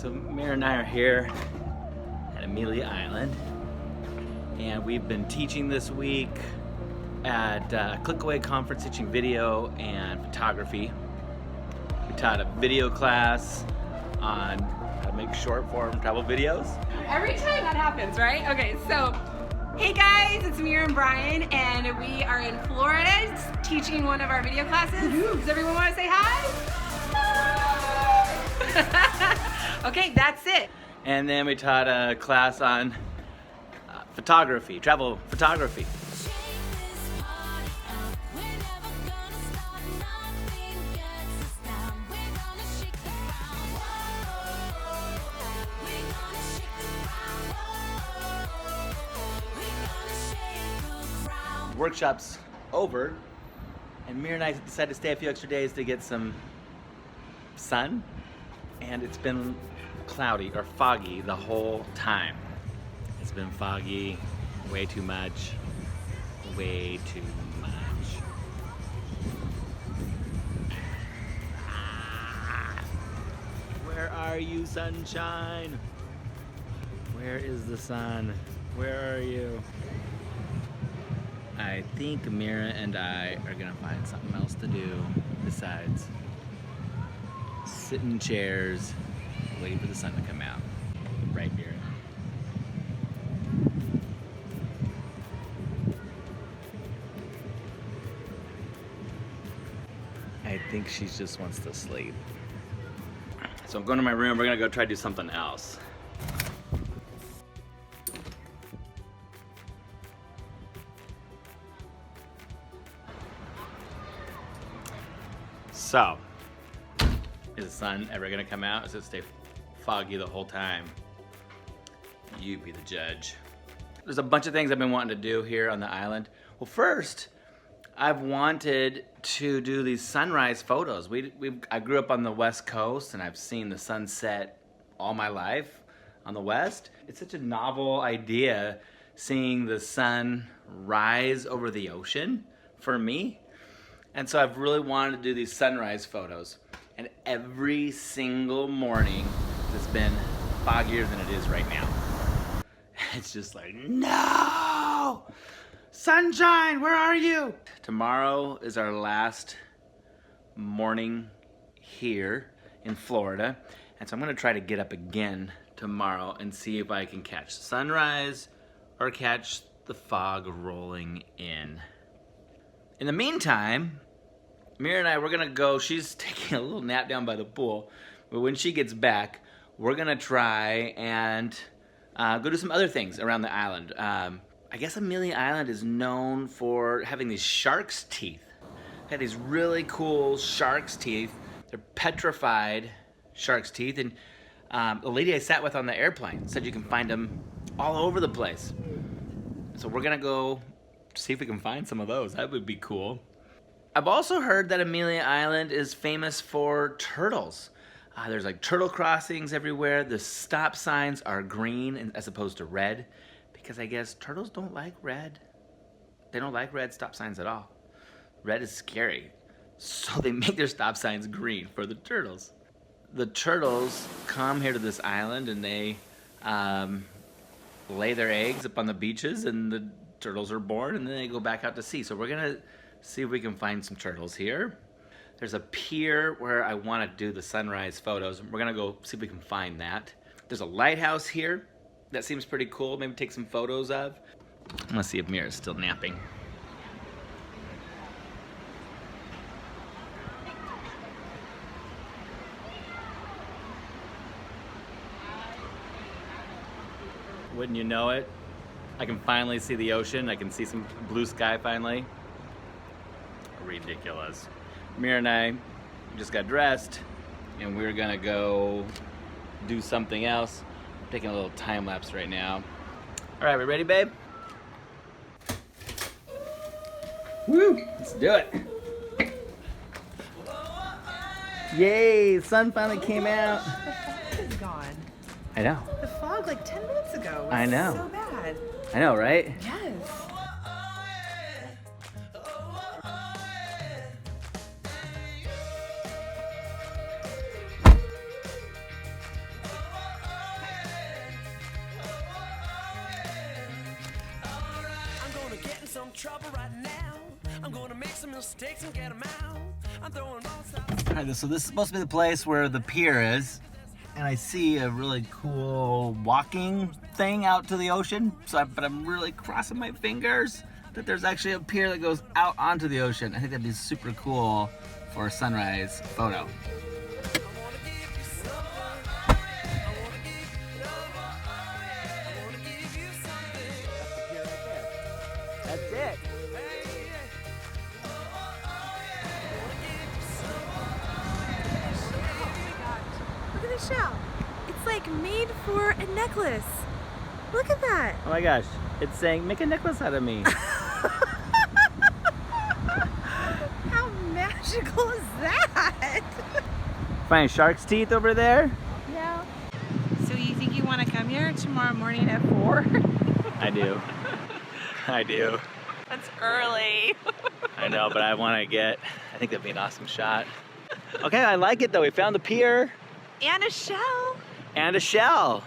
So Mira and I are here at Amelia Island, and we've been teaching this week at Click Away Conference, teaching video and photography. We taught a video class on how to make short form travel videos. Every time that happens, right? Okay, so hey guys, it's Mira and Brian, and we are in Florida teaching one of our video classes. Does everyone want to say hi? Okay, that's it. And then we taught a class on photography, travel photography. Workshop's over, and Mira and I decided to stay a few extra days to get some sun, and it's been cloudy or foggy the whole time. It's been foggy, way too much, way too much. Where are you, sunshine? Where is the sun? Where are you? I think Mira and I are gonna find something else to do besides sit in chairs, waiting for the sun to come out. Right, Mira? I think she just wants to sleep. So I'm going to my room. We're gonna go try to do something else. So, is the sun ever gonna come out? Does it stay foggy the whole time? You be the judge. There's a bunch of things I've been wanting to do here on the island. Well, first, I've wanted to do these sunrise photos. I grew up on the West Coast, and I've seen the sunset all my life on the West. It's such a novel idea seeing the sun rise over the ocean for me. And so I've really wanted to do these sunrise photos. And every single morning, it's been foggier than it is right now. It's just like, no! Sunshine, where are you? Tomorrow is our last morning here in Florida. And so I'm gonna try to get up again tomorrow and see if I can catch sunrise or catch the fog rolling in. In the meantime, Mira and I, we're gonna go, she's taking a little nap down by the pool, but when she gets back, we're gonna try and go do some other things around the island. I guess Amelia Island is known for having these shark's teeth. They have these really cool shark's teeth. They're petrified shark's teeth, and the lady I sat with on the airplane said you can find them all over the place. So we're gonna go see if we can find some of those. That would be cool. I've also heard that Amelia Island is famous for turtles. There's like turtle crossings everywhere. The stop signs are green as opposed to red, because I guess turtles don't like red. They don't like red stop signs at all. Red is scary. So they make their stop signs green for the turtles. The turtles come here to this island and they lay their eggs up on the beaches, and the turtles are born, and then they go back out to sea. So we're gonna see if we can find some turtles here. There's a pier where I want to do the sunrise photos. We're gonna go see if we can find that. There's a lighthouse here that seems pretty cool. Maybe take some photos of. I'm gonna see if Mira's still napping. Wouldn't you know it? I can finally see the ocean. I can see some blue sky finally. Ridiculous. Mira and I just got dressed, and we're gonna go do something else. I'm taking a little time lapse right now. All right, we ready, babe? Woo! Let's do it. Yay! The sun finally came out. The fog is gone. I know. The fog like 10 minutes ago was I know. so bad. I know, right? Yes. sticks and get 'em out. I'm throwing all sides. All right, so this is supposed to be the place where the pier is, and I see a really cool walking thing out to the ocean. But I'm really crossing my fingers that there's actually a pier that goes out onto the ocean. I think that'd be super cool for a sunrise photo. That's it. Look at the shell. It's like made for a necklace. Look at that. Oh my gosh, it's saying make a necklace out of me. How magical is that? Find shark's teeth over there? Yeah. So you think you want to come here tomorrow morning at 4? I do. I do. That's early. I know, but I think that'd be an awesome shot. Okay, I like it though. We found the pier. And a shell. And a shell.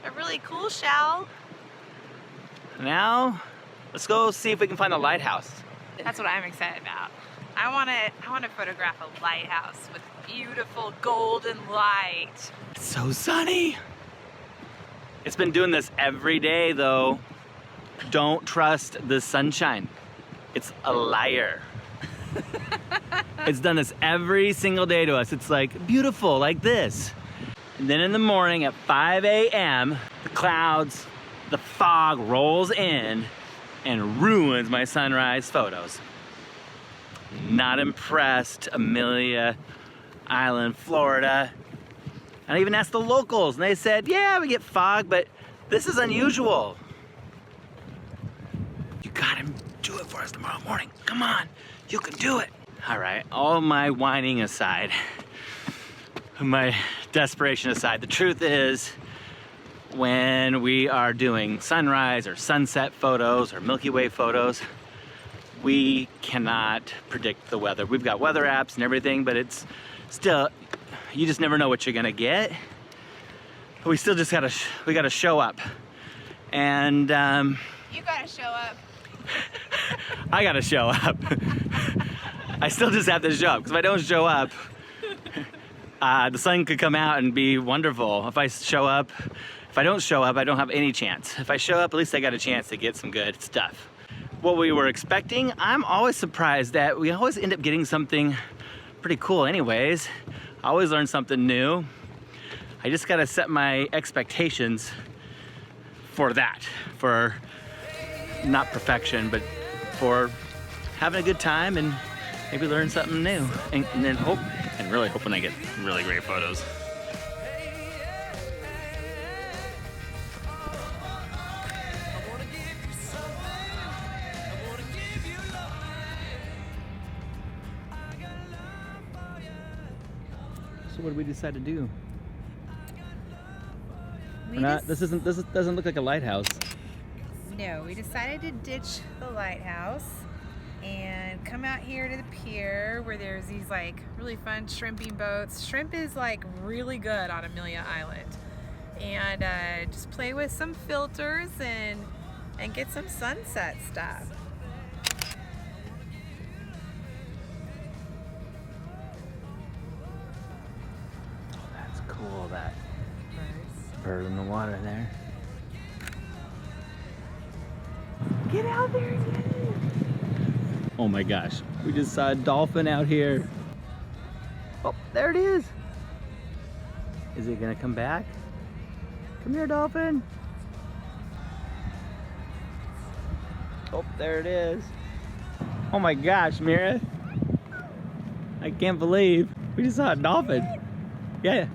A really cool shell. Now, let's go see if we can find a lighthouse. That's what I'm excited about. I want to photograph a lighthouse with beautiful golden light. It's so sunny. It's been doing this every day though. Don't trust the sunshine. It's a liar. It's done this every single day to us. It's like beautiful like this. And then in the morning at 5 a.m., the clouds, the fog rolls in and ruins my sunrise photos. Not impressed, Amelia Island, Florida. I even asked the locals and they said, yeah, we get fog, but this is unusual. You gotta do it for us tomorrow morning. Come on, you can do it. All right, all my whining aside, my desperation aside, the truth is when we are doing sunrise or sunset photos or Milky Way photos, we cannot predict the weather. We've got weather apps and everything, but it's still, you just never know what you're gonna get. But we still just gotta show up. And You gotta show up. I gotta show up. I still just have to show up, because if I don't show up, the sun could come out and be wonderful. If I show up, if I don't show up, I don't have any chance. If I show up, at least I got a chance to get some good stuff. What we were expecting, I'm always surprised that we always end up getting something pretty cool anyways. I always learn something new. I just gotta set my expectations for that, for not perfection, but for having a good time and maybe learn something new. And then really hoping I get really great photos. So what did we decide to do? This doesn't look like a lighthouse. No, we decided to ditch the lighthouse and come out here to the pier where there's these like really fun shrimping boats. Shrimp is like really good on Amelia Island. And just play with some filters and get some sunset stuff. Oh, that's cool, that bird in the water there. Get out there and get it. Oh my gosh, we just saw a dolphin out here. Oh, there it is. Is it gonna come back? Come here, dolphin. Oh, there it is. Oh my gosh, Mira. I can't believe we just saw a dolphin. Yeah,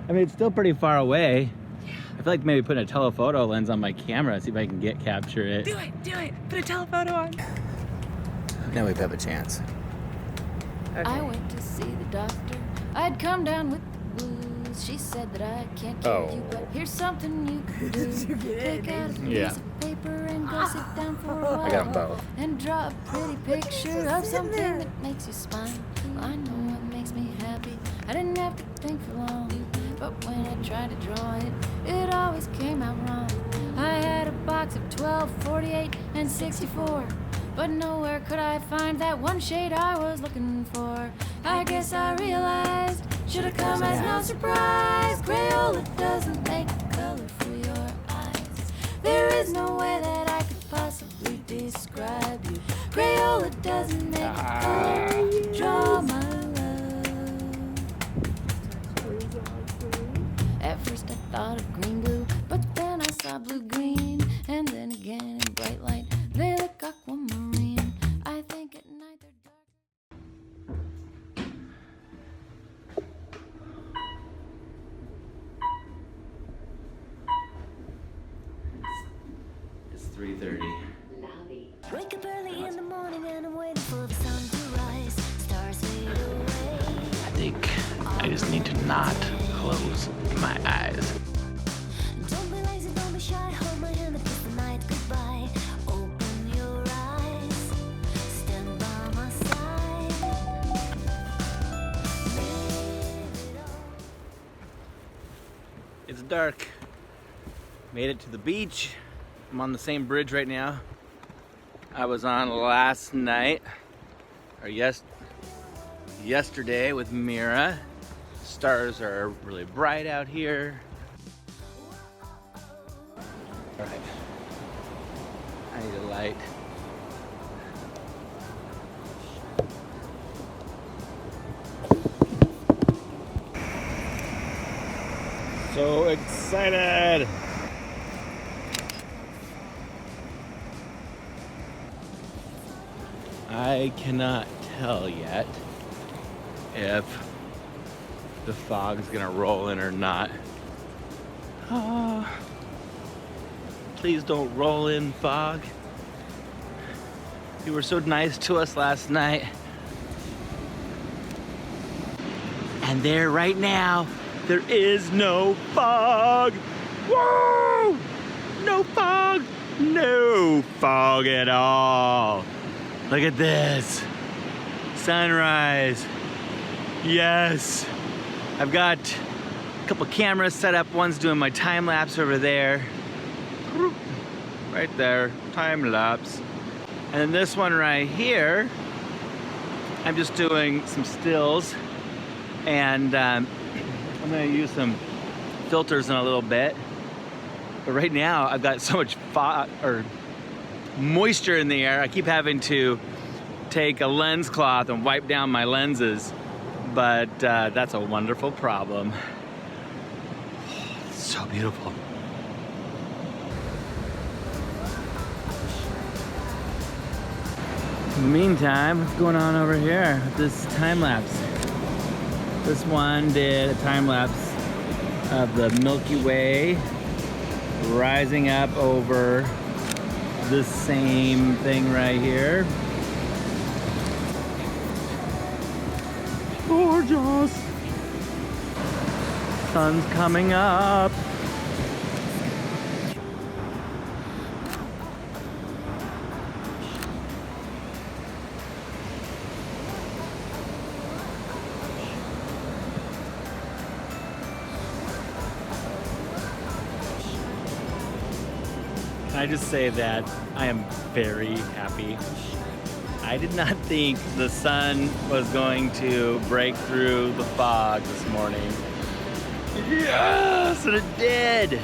I mean, it's still pretty far away. I feel like maybe putting a telephoto lens on my camera, see if I can capture it. Do it. Put a telephoto on. Now we have a chance. Okay. I went to see the doctor. I'd come down with the blues. She said that I can't cure you, but here's something you can do. Did you get it? Take out a Yeah. piece of paper and go sit down for a while. I got them both. And draw a pretty picture of something that makes you smile. I know what makes me happy. I didn't have to think for long. But when I tried to draw it, it always came out wrong. I had a box of 12, 48, and 64. but nowhere could I find that one shade I was looking for. I guess I realized, should've come as no surprise. Crayola doesn't make color for your eyes. There is no way that I could possibly describe you. Crayola doesn't make color, draw my love. At first I thought of green blue, but then I saw blue-green, and then again in bright light they look aquamarine. I think at night they're dark. It's 3:30. Wake up early in the morning and I'm waiting for the sun to rise. Stars fade away. I think I just need to not close my eyes. Don't be lazy, don't be shy. Hold my hand and kiss the night goodbye. Open your eyes. Stand by my side. Live it all. It's dark. Made it to the beach. I'm on the same bridge right now I was on last night, or yesterday with Mira. Stars are really bright out here. All right, I need a light. So excited! I cannot tell yet if the fog's gonna roll in or not. Please don't roll in, fog. You were so nice to us last night. And there right now, there is no fog. Woo! No fog. No fog at all. Look at this. Sunrise. Yes. I've got a couple cameras set up. One's doing my time lapse over there. Right there, time lapse. And then this one right here, I'm just doing some stills, and I'm gonna use some filters in a little bit. But right now, I've got so much moisture in the air, I keep having to take a lens cloth and wipe down my lenses, but that's a wonderful problem. It's so beautiful. In the meantime, what's going on over here with this time lapse? This one did a time lapse of the Milky Way rising up over this same thing right here. Gorgeous. Sun's coming up. Can I just say that I am very happy. I did not think the sun was going to break through the fog this morning. Yes, and it did.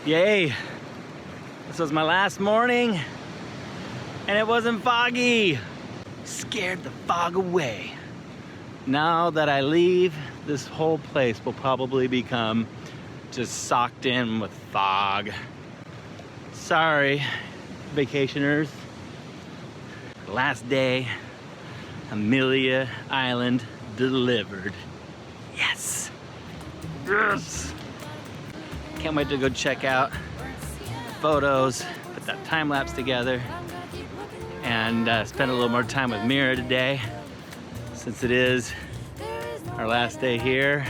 Yay. This was my last morning, and it wasn't foggy. Scared the fog away. Now that I leave, this whole place will probably become just socked in with fog. Sorry, vacationers. Last day, Amelia Island delivered. Yes! Yes! Can't wait to go check out the photos, put that time lapse together, and spend a little more time with Mira today, since it is our last day here.